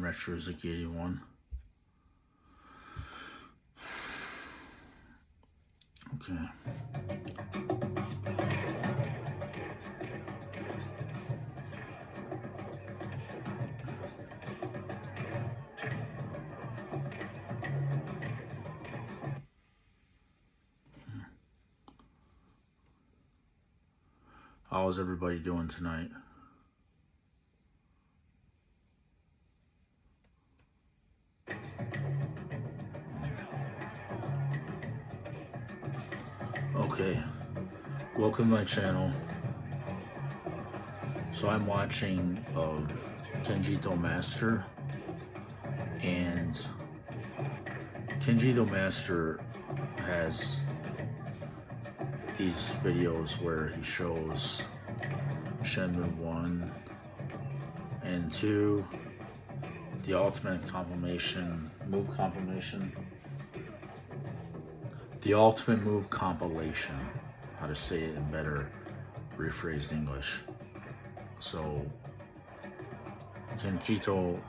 Retro Suzuki 81. Okay. How is everybody doing tonight? Okay, welcome to my channel. So I'm watching Kenjito Master, and Kenjito Master has these videos where he shows Shenmue 1 and 2, the ultimate move compilation, the ultimate move compilation, how to say it in better rephrased English. So Kenjito,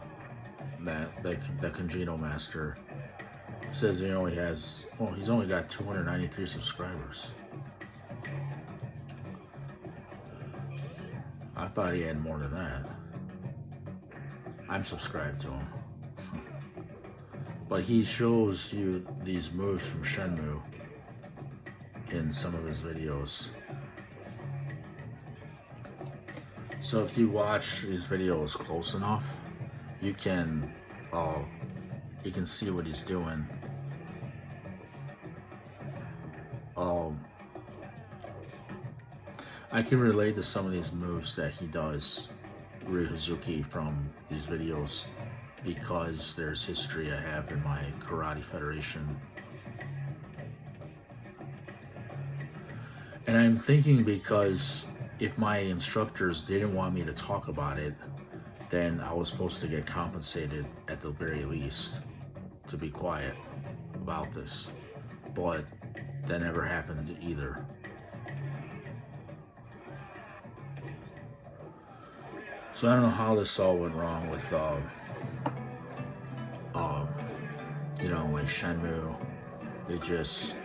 that Kenjito Master says he only has, well, he's only got 293 subscribers. I thought he had more than that. I'm subscribed to him. But he shows you these moves from Shenmue in some of his videos. So if you watch these videos close enough, you can see what he's doing. I can relate to some of these moves that he does, Ryuzuki, from these videos, because there's history I have in my Karate Federation. And I'm thinking, because if my instructors didn't want me to talk about it, then I was supposed to get compensated at the very least to be quiet about this. But that never happened either. So I don't know how this all went wrong with, you know, like Shenmue. It just,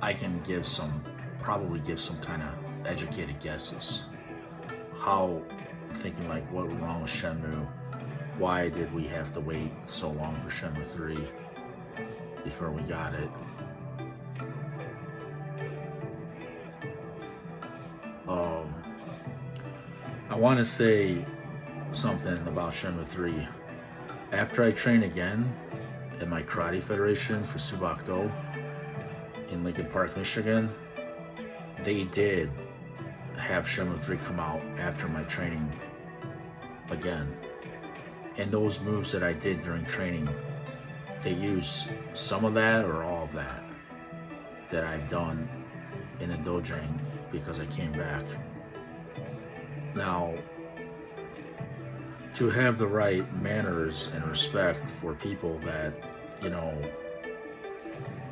I can probably give some kind of educated guesses. How, thinking like, what went wrong with Shenmue? Why did we have to wait so long for Shenmue 3 before we got it? I want to say something about Shenmue 3. After I train again at my Karate Federation for Subakdo in Lincoln Park, Michigan, they did have Shenmue 3 come out after my training again. And those moves that I did during training, they use some of that or all of that I've done in a dojang because I came back. Now, to have the right manners and respect for people that, you know,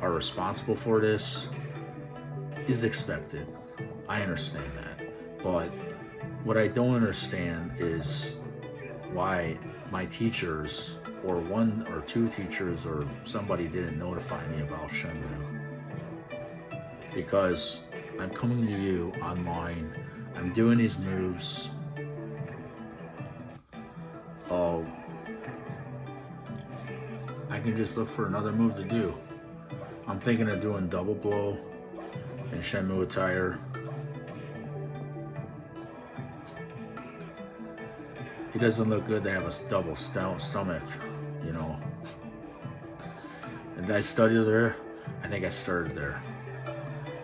are responsible for this is expected. I understand that. But what I don't understand is why my teachers, or one or two teachers, or somebody didn't notify me about Shenmue. Because I'm coming to you online, I'm doing these moves. I can just look for another move to do. I'm thinking of doing double blow and Shenmue attire. It doesn't look good to have a double stomach, you know. And did I study there? I think I started there.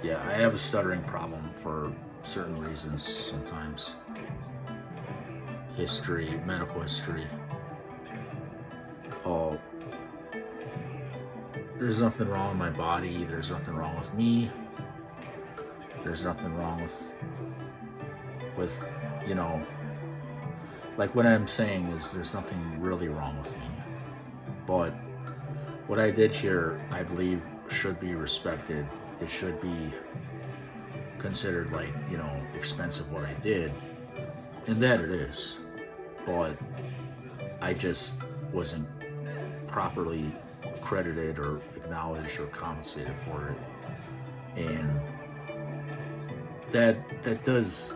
Yeah, I have a stuttering problem for certain reasons sometimes. History, medical history. There's nothing wrong with my body. There's nothing wrong with me. There's nothing wrong with, you know, like what I'm saying is there's nothing really wrong with me. But what I did here, I believe, should be respected. It should be considered, like, you know, expensive what I did. And that it is. But I just wasn't properly credited or acknowledged or compensated for it. And that does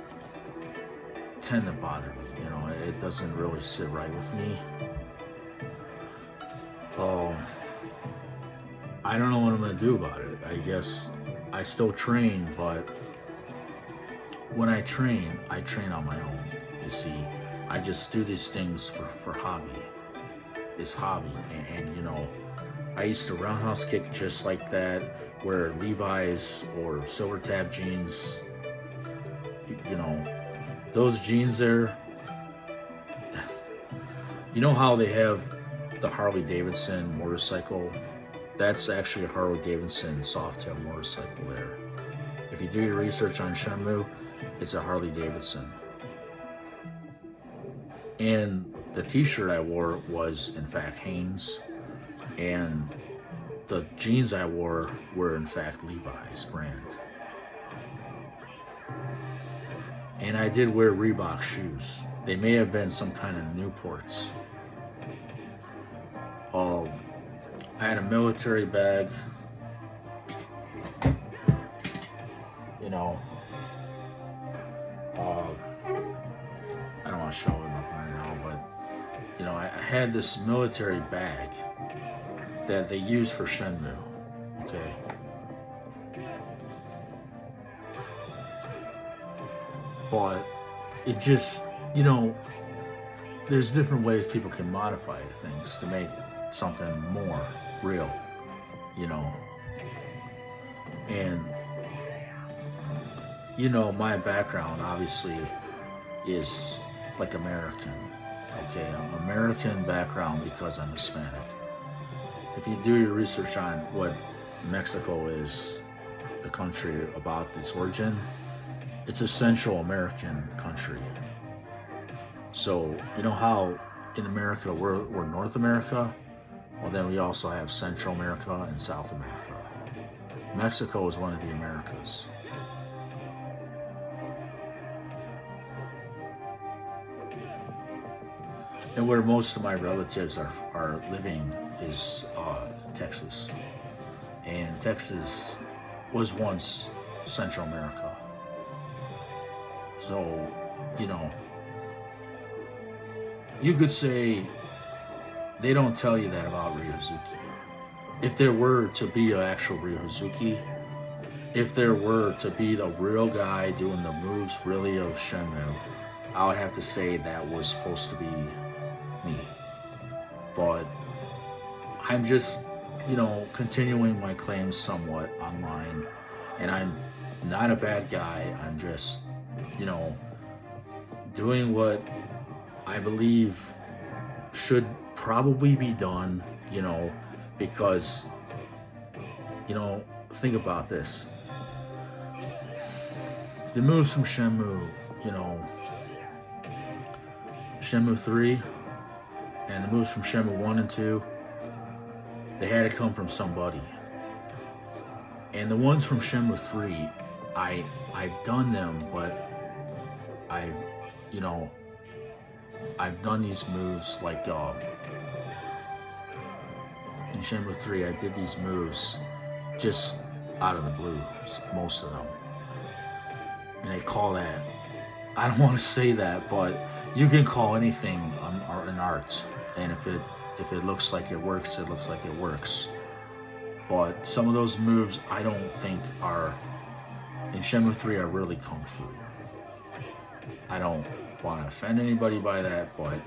tend to bother me, you know. It doesn't really sit right with me. Oh, I don't know what I'm gonna do about it. I guess I still train, but when I train on my own. You see, I just do these things for hobby. It's hobby, and you know, I used to roundhouse kick just like that, wear Levi's or silver tab jeans. You know, those jeans there. You know how they have the Harley Davidson motorcycle? That's actually a Harley Davidson Softail motorcycle there. If you do your research on Shenmue, it's a Harley Davidson. And the t-shirt I wore was in fact Hanes, and the jeans I wore were in fact Levi's brand. And I did wear Reebok shoes. They may have been some kind of Newports. I had a military bag. You know, I don't want to show it up right now, but you know, I had this military bag that they use for Shenmue. Okay. But it just, you know, there's different ways people can modify things to make something more real, you know. And, you know, my background obviously is like American, okay? I'm American background because I'm Hispanic. If you do your research on what Mexico is, the country about its origin, it's a Central American country. So, you know how in America we're North America? Well, then we also have Central America and South America. Mexico is one of the Americas. And where most of my relatives are living is Texas. And Texas was once Central America. So, you know, you could say they don't tell you that about Ryozuki. If there were to be an actual Ryozuki, if there were to be the real guy doing the moves really of Shenmue, I would have to say that was supposed to be me. But I'm just, you know, continuing my claims somewhat online, and I'm not a bad guy. I'm just, you know, doing what I believe should probably be done, you know, because, you know, think about this. The moves from Shenmue, you know, Shenmue 3 and the moves from Shenmue 1 and 2, they had to come from somebody. And the ones from Shenmue 3, I've done them, but you know, I've done these moves like in Shenmue 3, I did these moves just out of the blue, most of them. And they call that, I don't want to say that, but you can call anything an art. And if it looks like it works, it looks like it works. But some of those moves I don't think are, in Shenmue 3, are really Kung Fu. I don't want to offend anybody by that, but,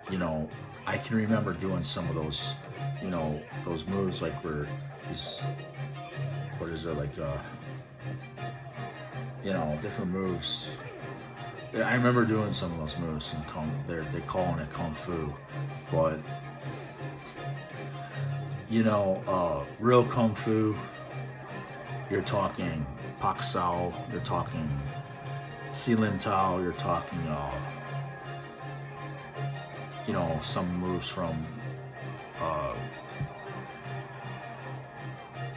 you know, I can remember doing some of those, you know, those moves like where he's, what is it, like, you know, different moves. I remember doing some of those moves in they're calling it Kung Fu, but, you know, real Kung Fu, you're talking Pak Sao, you're talking Si Lim Tao, you're talking, you know, some moves from,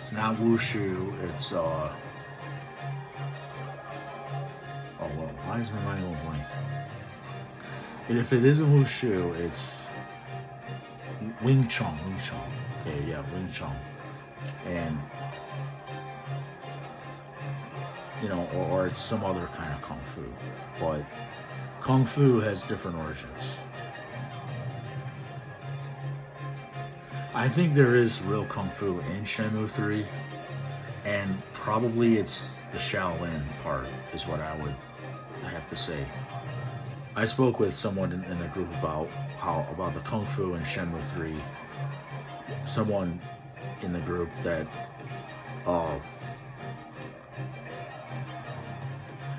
it's not Wushu, it's, oh, well, why is my mind going blank? But if it isn't Wushu, it's Wing Chun. Okay, yeah, Wing Chun. And, you know, or it's some other kind of Kung Fu. But Kung Fu has different origins. I think there is real Kung Fu in Shenmue 3, and probably it's the Shaolin part, is what I would have to say. I spoke with someone in the group about the Kung Fu in Shenmue 3. Someone in the group that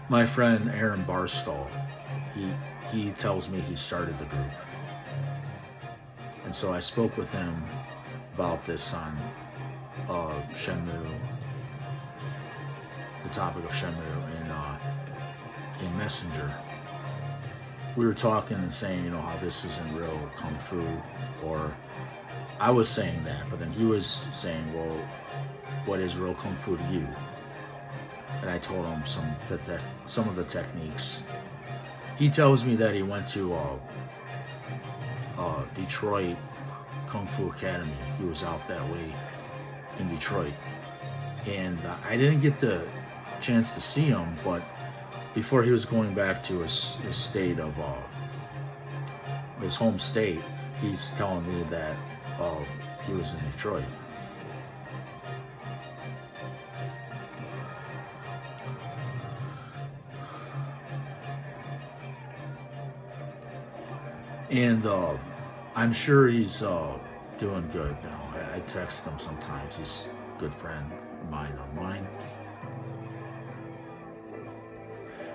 my friend Aaron Barstow, he tells me he started the group. And so I spoke with him about this on Shenmue, the topic of Shenmue in Messenger. We were talking and saying, you know, how this isn't real Kung Fu, or I was saying that, but then he was saying, well, what is real Kung Fu to you? And I told him some of the techniques. He tells me that he went to Detroit Kung Fu Academy. He was out that way in Detroit, and I didn't get the chance to see him, but before he was going back to his state of his home state, he's telling me that he was in Detroit. And I'm sure he's doing good now. I text him sometimes. He's a good friend of mine online.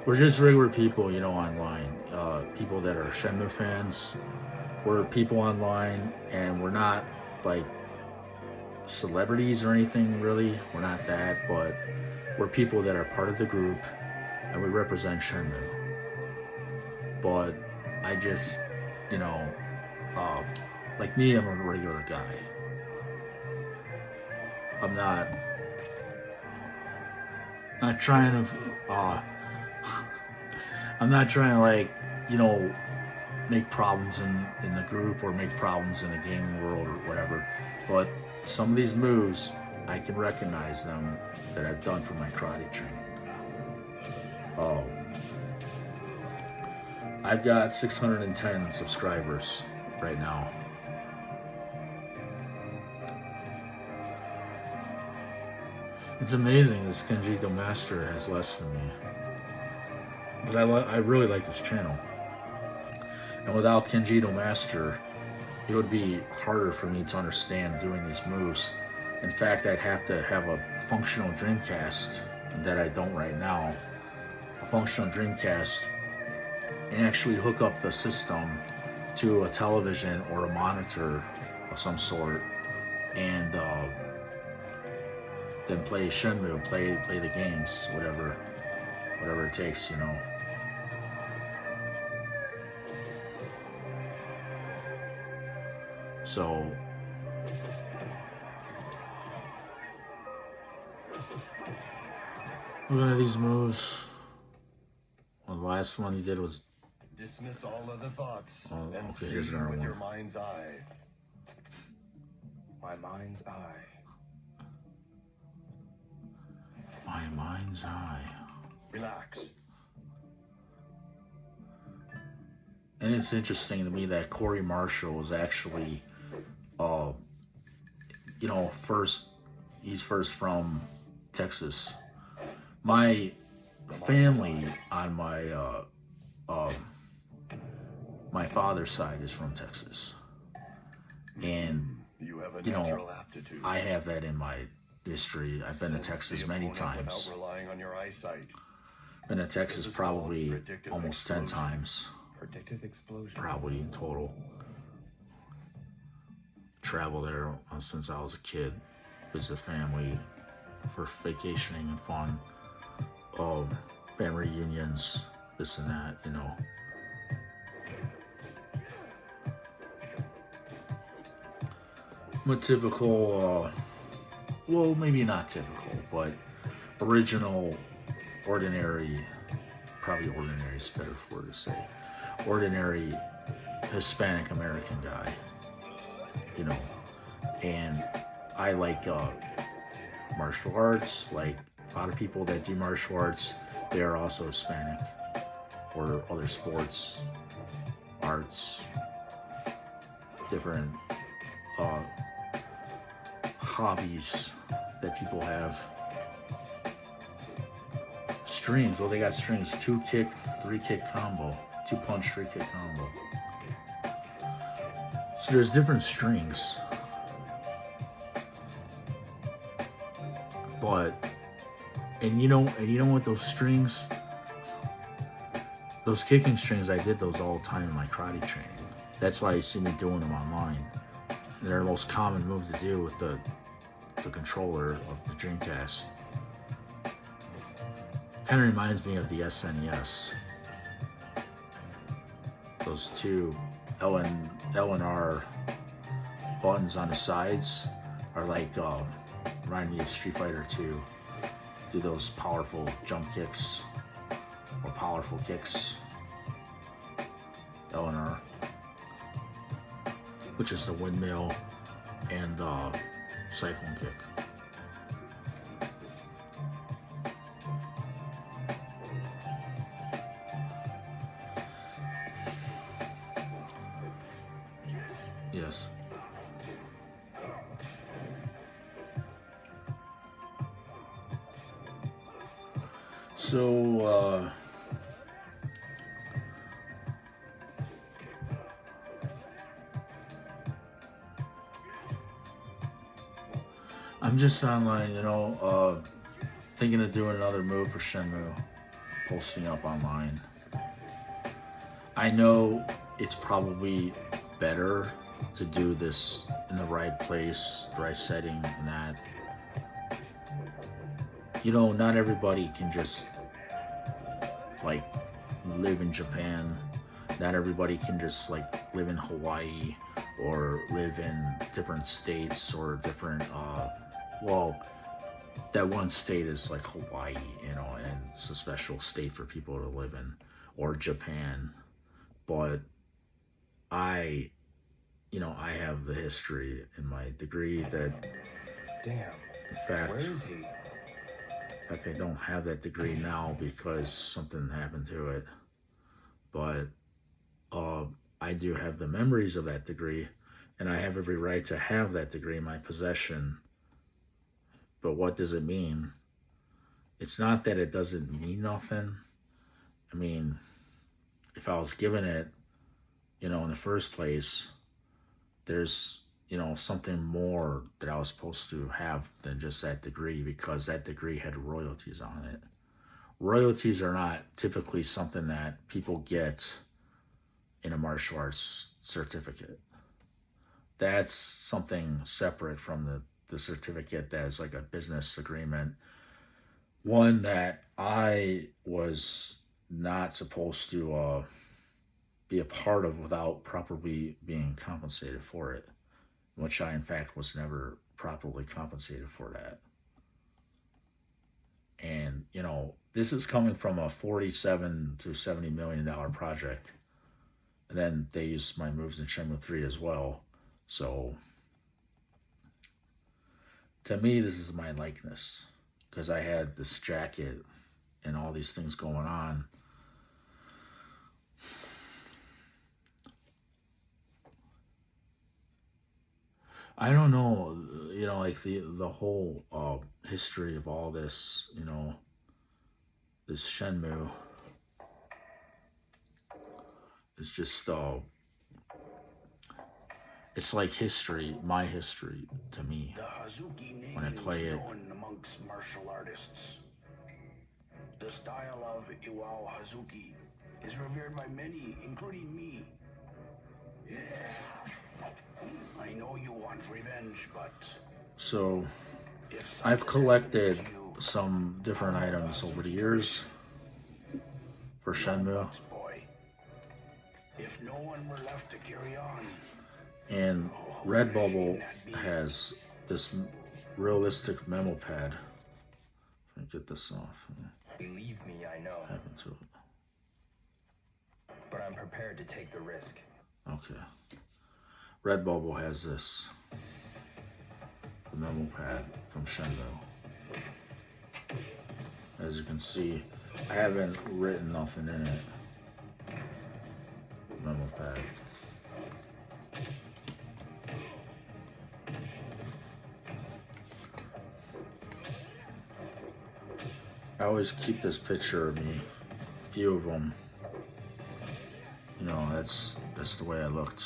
We're just regular people, you know, online. People that are Shenmue fans. We're people online, and we're not like celebrities or anything really. We're not that, but we're people that are part of the group, and we represent Shenmue. But I just, you know, like me, I'm a regular guy. I'm not trying to I'm not trying to, like, you know, make problems in the group or make problems in the gaming world or whatever. But some of these moves, I can recognize them that I've done for my karate training. I've got 610 subscribers right now. It's amazing this Kenjito Master has less than me. But I really like this channel. And without Kenjito Master, it would be harder for me to understand doing these moves. In fact, I'd have to have a functional Dreamcast that I don't right now. A functional Dreamcast, and actually hook up the system to a television or a monitor of some sort, and then play Shenmue, play the games, whatever it takes, you know. So look at these moves. Well, the last one he did was dismiss all other thoughts and okay, see here's another with one. your mind's eye. My mind's eye. My mind's eye. Relax. And it's interesting to me that Corey Marshall is actually, you know, he's first from Texas. My family on my father's side is from Texas, and You have a you know, natural aptitude. I have that in my history. I've been to Texas many times. Without relying on your eyesight. Been to Texas probably almost 10 times. Predictive explosion. Probably in total. Travel there since I was a kid. Visit family for vacationing and fun. Family reunions, this and that, you know. I'm a typical, well, maybe not typical, but original, ordinary, probably ordinary is better word to say, ordinary Hispanic American guy. you know, and I like martial arts. Like a lot of people that do martial arts, they are also Hispanic or other sports, arts, different uh, hobbies that people have. Strings. Oh, they got strings. 2 kick, 3 kick combo. 2 punch, 3 kick combo. So there's different strings. But and you know what, those strings, those kicking strings, I did those all the time in my karate training. That's why you see me doing them online. They're the most common move to do with the controller of the Dreamcast. Kind of reminds me of the SNES. Those two L and R buttons on the sides are like remind me of Street Fighter 2. Do those powerful jump kicks or powerful kicks. L and R, which is the windmill and cyclone kick. Yes. So, I'm just online, thinking of doing another move for Shenmue, posting up online. I know it's probably better to do this in the right place, the right setting, and that. Not everybody can just like live in Japan. Not everybody can just like live in Hawaii or live in different states or different that one state is like Hawaii, and it's a special state for people to live in, or Japan. But I have the history in my degree that, Damn. in fact, Where is he? I don't have that degree now because something happened to it. But I do have the memories of that degree, and I have every right to have that degree in my possession. But what does it mean? It's not that it doesn't mean nothing. I mean, if I was given it, in the first place, there's, something more that I was supposed to have than just that degree, because that degree had royalties on it. Royalties are not typically something that people get in a martial arts certificate. That's something separate from the certificate that is like a business agreement. One that I was not supposed to be a part of without properly being compensated for it, which I, in fact, was never properly compensated for that. And, this is coming from a $47 to $70 million project. And then they used my moves in Shenmue 3 as well. So, to me, this is my likeness, because I had this jacket and all these things going on. I don't know, like the whole history of all this, this Shenmue is just it's like history, my history to me. The Hazuki name When I play is it. known amongst martial artists. The style of Iwao Hazuki is revered by many, including me. I know you want revenge, but So if I've something collected happened to you, some different how will items over the Hazuki years for No Shenmue, bugs, boy. If no one were left to carry on, and Redbubble has this realistic memo pad. Let me get this off. Believe me, I know, What happened to it? but I'm prepared to take the risk. Okay. Red Bubble has this, the memo pad from Shenmue. As you can see, I haven't written nothing in it. Memo pad. I always keep this picture of me, a few of them. You know, that's the way I looked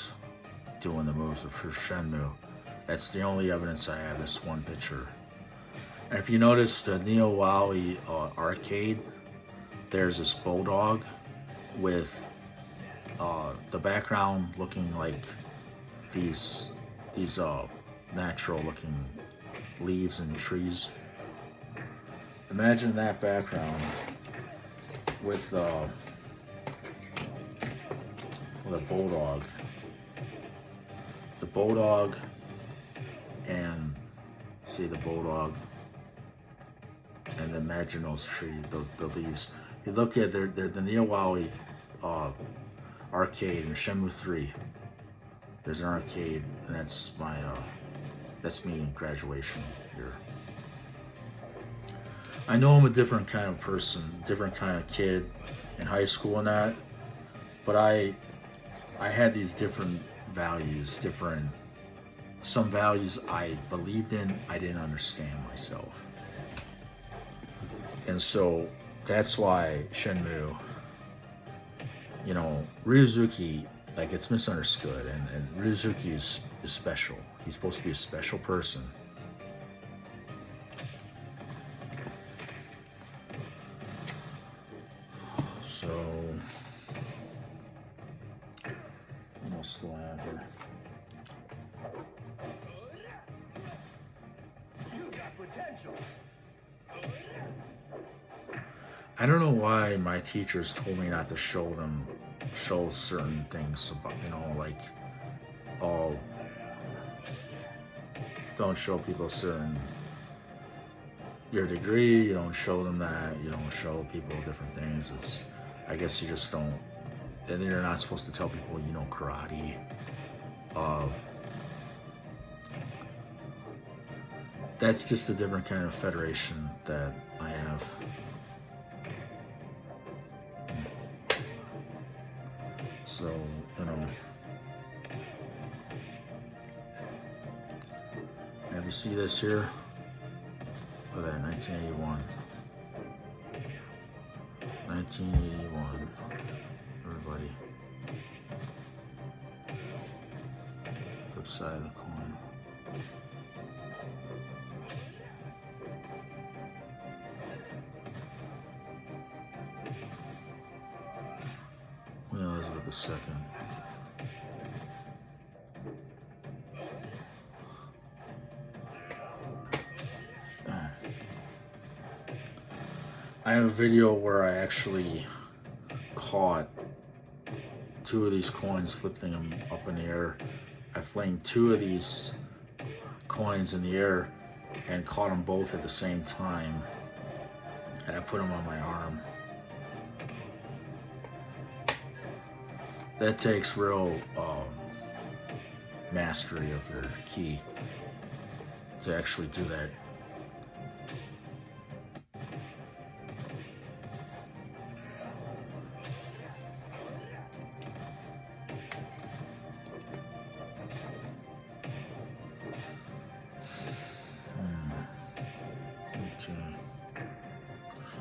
doing the moves for Shenmue. That's the only evidence I have, this one picture. And if you notice the Neo Wowie arcade, there's this bulldog with the background looking like these natural looking leaves and trees. Imagine that background with a bulldog. The bulldog, and see the bulldog, and imagine those trees, the leaves. You look at they're the Neo Wowie arcade in Shenmue 3. There's an arcade, and that's me in graduation year. I know I'm a different kind of person, different kind of kid in high school and that, but I had these different values, some values I believed in, I didn't understand myself. And so that's why Shenmue, you know, Ryuzuki, like, it's misunderstood, and Ryuzuki is special. He's supposed to be a special person. So, what else do I have here? You got potential. I don't know why my teachers told me not to show certain things about, you know, like, oh, don't show people your degree, you don't show them that, you don't show people different things. It's, I guess you just don't, and you're not supposed to tell people, you know, karate. That's just a different kind of federation that I have. So, you know, and you see this here? Look at that, 1981. 1981. Everybody. Flip side of the coin. Queen Elizabeth II. I have a video where I actually caught two of these coins, flipping them up in the air. I flinged two of these coins in the air and caught them both at the same time, and I put them on my arm. That takes real mastery of your ki to actually do that.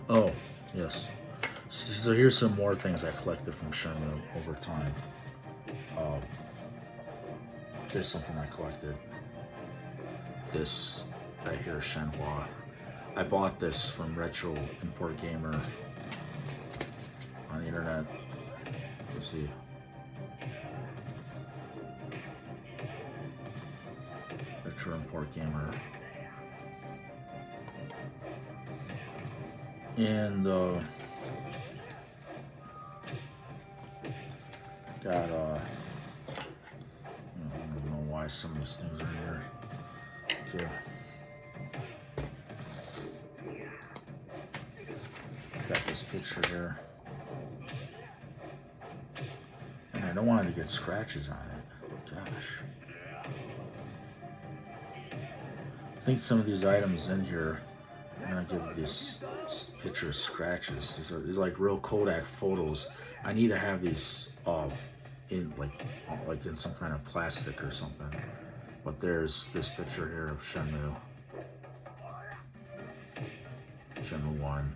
Oh, yes. So here's some more things I collected from Shenmue over time. Here's something I collected. This right here, Shenhua. I bought this from Retro Import Gamer on the internet. Let's see. Retro Import Gamer. And got I don't know why some of these things are in here. Okay. Got this picture here. And I don't want it to get scratches on it. Gosh. I think some of these items in here, I'm gonna give this picture scratches. These are like real Kodak photos. I need to have these in like in some kind of plastic or something. But there's this picture here of Shenmue. Shenmue 1.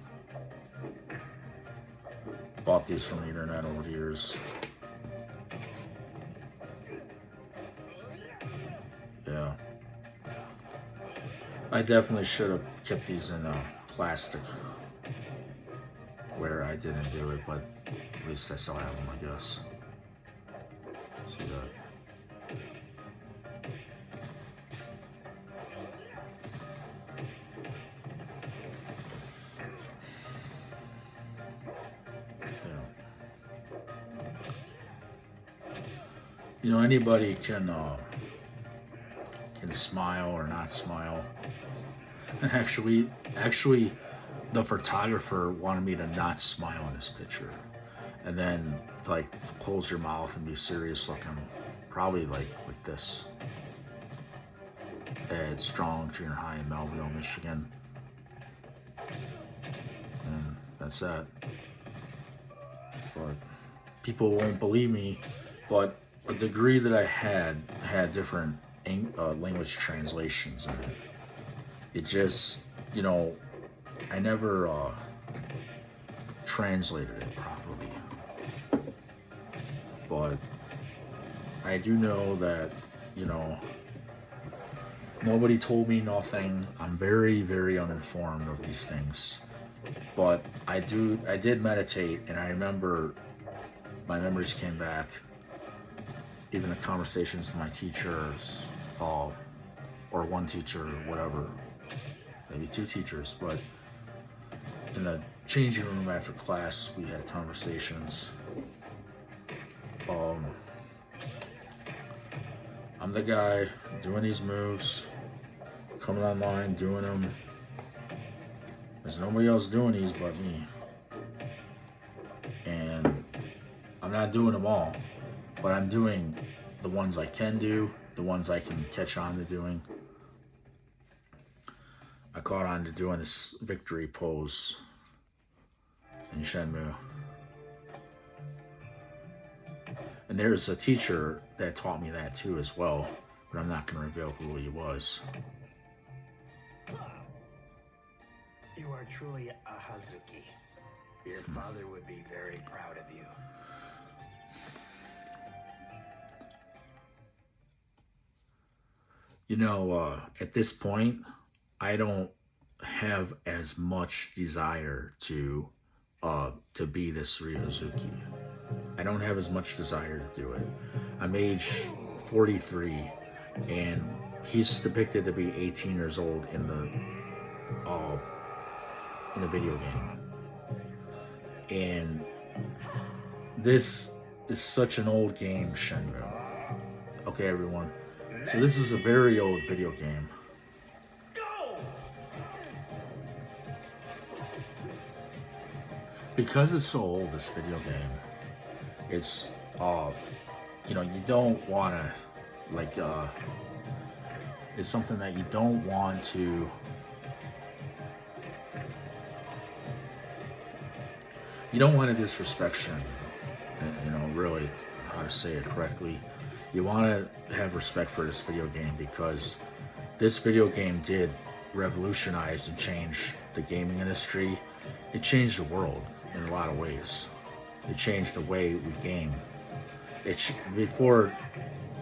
Bought these from the internet over the years. Yeah. I definitely should have kept these in plastic where I didn't do it, but at least I still have them, I guess. See that? You know, anybody can smile or not smile. And actually, the photographer wanted me to not smile in this picture, and then like close your mouth and be serious looking, probably like this. At Strong Junior High in Melville, Michigan, and that's that. But people won't believe me, but a degree that I had different language translations in it. It just, you know, I never translated it properly. But I do know that, you know, nobody told me nothing. I'm very, very uninformed of these things. But I did meditate, and I remember my memories came back. Even the conversations with my teachers, or one teacher, or whatever, maybe two teachers, but in the changing room after class, we had conversations. I'm the guy doing these moves, coming online, doing them. There's nobody else doing these but me. And I'm not doing them all, but I'm doing the ones I can do, the ones I can catch on to doing. I caught on to doing this victory pose in Shenmue. And there's a teacher that taught me that too as well, but I'm not going to reveal who he was. You are truly a Hazuki. Your father would be very proud of you. You know, at this point, I don't have as much desire to be this Ryozuki. I don't have as much desire to do it. I'm age 43, and he's depicted to be 18 years old in the video game. And this is such an old game, Shenmue. Okay, everyone. So this is a very old video game. Because it's so old, this video game, it's, you know, you don't want to, like, it's something that you don't want to, disrespect Shenmue, you know, really, how to say it correctly. You want to have respect for this video game because this video game did revolutionize and change the gaming industry. It changed the world in a lot of ways. It changed the way we game. Before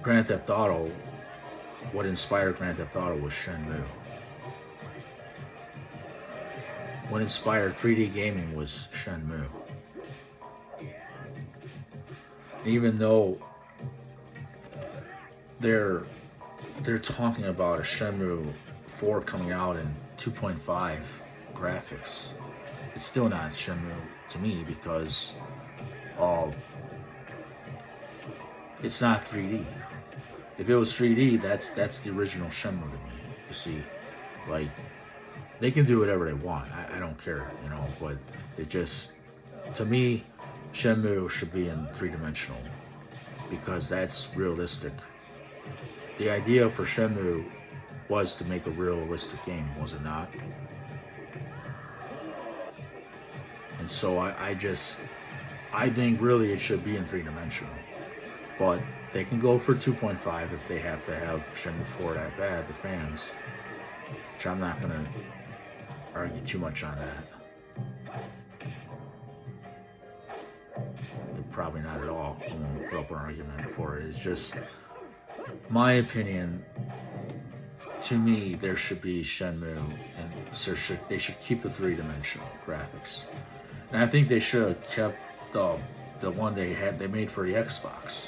Grand Theft Auto, what inspired Grand Theft Auto was Shenmue. What inspired 3D gaming was Shenmue. Even though they're talking about a Shenmue 4 coming out in 2.5 graphics, it's still not Shenmue to me because it's not 3D. If it was 3D, that's the original Shenmue to me. You see, like, they can do whatever they want. I don't care, you know, but it just, to me, Shenmue should be in 3-dimensional because that's realistic. The idea for Shenmue was to make a realistic game, was it not? And so I think really it should be in 3-dimensional. But they can go for 2.5 if they have to have Shenmue 4 that bad, the fans. Which I'm not going to argue too much on that. Probably not at all. I won't put up an argument for it. It's just my opinion. To me, there should be Shenmue, and so they should keep the 3-dimensional graphics. And I think they should have kept the one they made for the Xbox,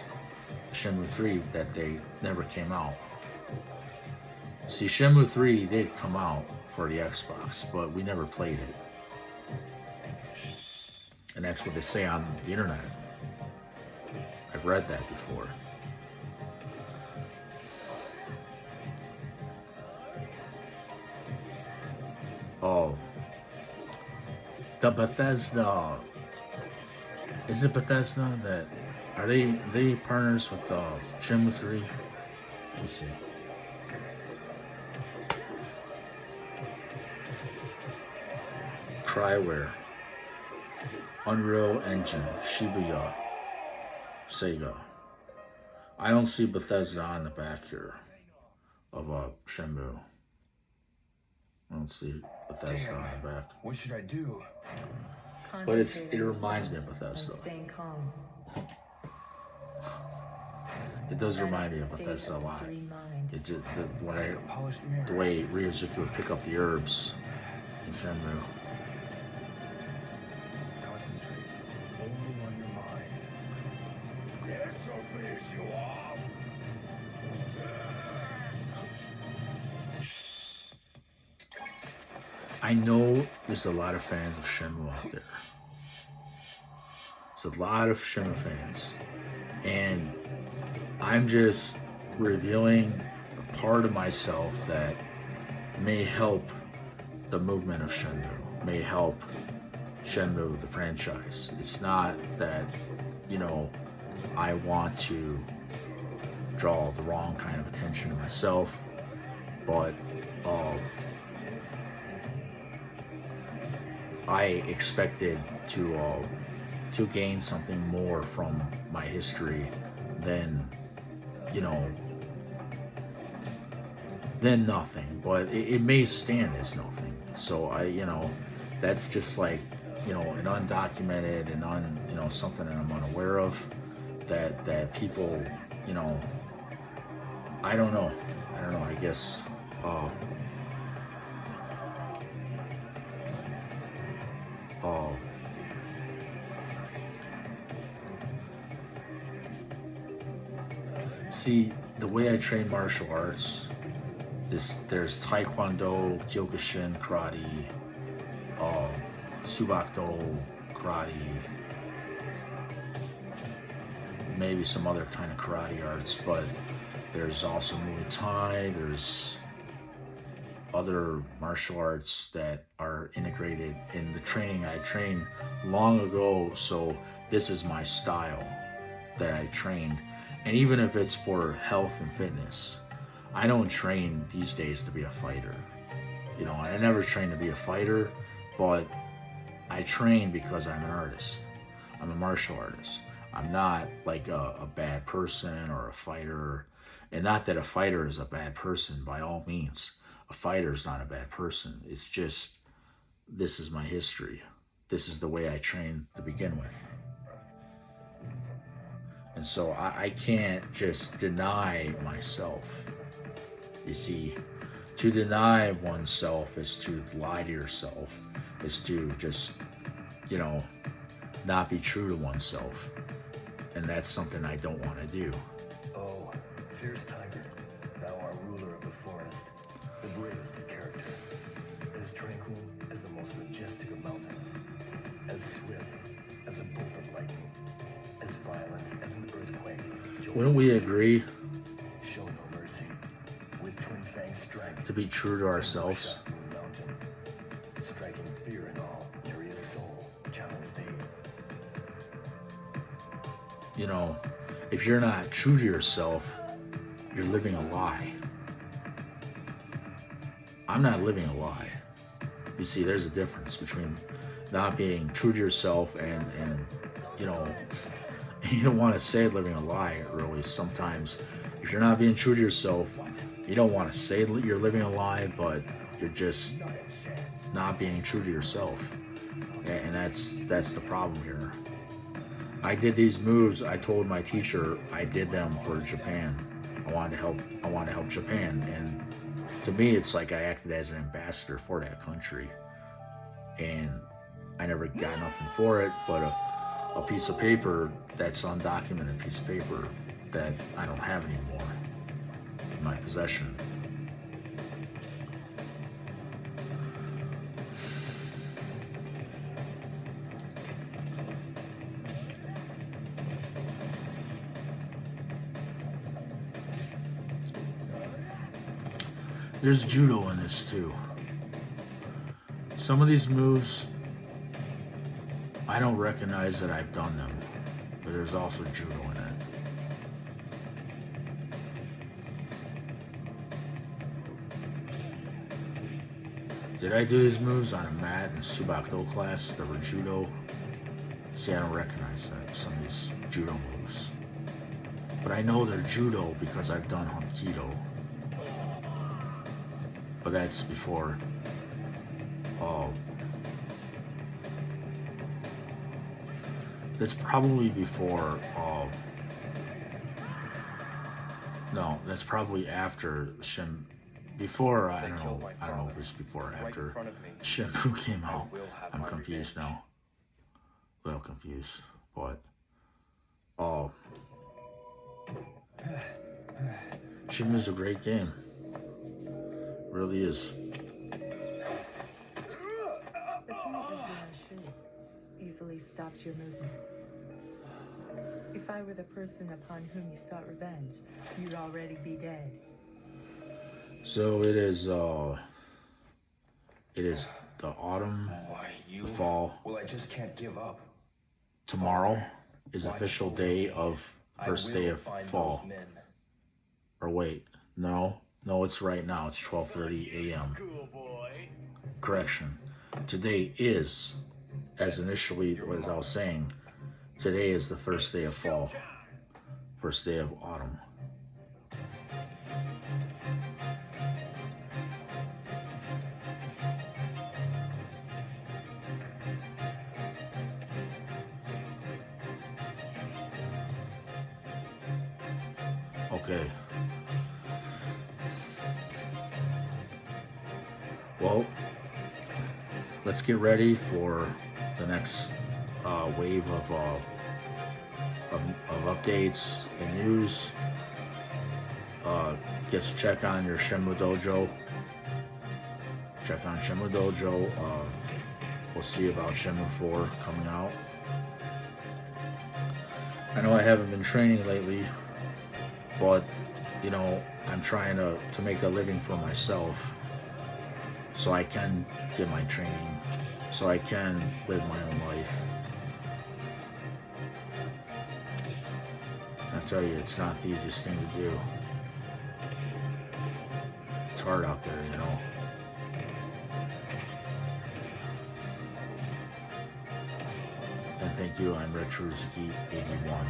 Shenmue 3, that they never came out. See, Shenmue 3 did come out for the Xbox, but we never played it. And that's what they say on the internet. I've read that before. Oh. The Bethesda. Is it Bethesda that... Are they partners with Shenmue 3? Let me see. Cryware. Unreal Engine. Shibuya. Sega. I don't see Bethesda on the back here of Shenmue. I don't see Bethesda on the back. What should I do? But it reminds me of Bethesda. Staying calm. It does remind me of Bethesda a lot. It just the way Ryozuki would pick up the herbs in Shenmue. Concentrate only on your mind. Yes, so please you all. I know there's a lot of fans of Shenmue out there. There's a lot of Shenmue fans. And I'm just revealing a part of myself that may help the movement of Shenmue, may help Shenmue, the franchise. It's not that, I want to draw the wrong kind of attention to myself, but I expected to gain something more from my history than than nothing. But it may stand as nothing. So that's just like an undocumented and something that I'm unaware of. That people I don't know. I guess. See, the way I train martial arts, there's Taekwondo, Kyokushin, Karate, Subakdo, Karate, maybe some other kind of karate arts, but there's also Muay Thai, there's other martial arts that are integrated in the training I trained long ago, so this is my style that I trained. And even if it's for health and fitness, I don't train these days to be a fighter. I never trained to be a fighter, but I train because I'm an artist. I'm a martial artist. I'm not like a bad person or a fighter. And not that a fighter is a bad person, by all means. A fighter is not a bad person. It's just, this is my history. This is the way I trained to begin with. And so I can't just deny myself. You see, to deny oneself is to lie to yourself, is to just, not be true to oneself. And that's something I don't want to do. Oh, fierce tiger, thou art ruler of the forest, the bravest of character, as tranquil as the most majestic of mountains, as swift as a bolt of lightning, as violent as an earthquake. Wouldn't we agree Show no mercy. With twin fang strike to be true to ourselves? Striking fear in all, curious soul, challenge thee. If you're not true to yourself, you're living a lie. I'm not living a lie. You see, there's a difference between not being true to yourself and you know, you don't want to say living a lie, really. Sometimes, if you're not being true to yourself, you don't want to say you're living a lie, but you're just not being true to yourself. And that's the problem here. I did these moves. I told my teacher I did them for Japan. I wanted to help. I wanted to help Japan, and to me, it's like I acted as an ambassador for that country, and I never got nothing for it, but a piece of paper that's undocumented piece of paper that I don't have anymore in my possession. There's judo in this too. Some of these moves, I don't recognize that I've done them, but there's also judo in it. Did I do these moves on a mat in Subakdo class that were judo? See, I don't recognize that, some of these judo moves. But I know they're judo because I've done Hapkido. But that's before, that's probably before, no, that's probably after before, I don't know if it's before or after Shenmue came out. I'm confused now. A little confused, but, Shenmue's a great game. Really is. The point of the shoe easily stops your movement. If I were the person upon whom you sought revenge, you'd already be dead. So it is the autumn, the fall. Well, I just can't give up. Tomorrow is official day of first day of fall. Or wait, no, it's right now. It's 12:30 a.m. Correction. Today is, as initially, as I was saying, today is the first day of fall. First day of autumn. Okay. Well, let's get ready for the next wave of updates and news. Get to check on your Shenmue Dojo. Check on Shenmue Dojo. We'll see about Shenmue 4 coming out. I know I haven't been training lately, but you know, I'm trying to make a living for myself, so I can get my training, so I can live my own life. I tell you, it's not the easiest thing to do. It's hard out there, you know. And thank you, I'm RetroZuki81.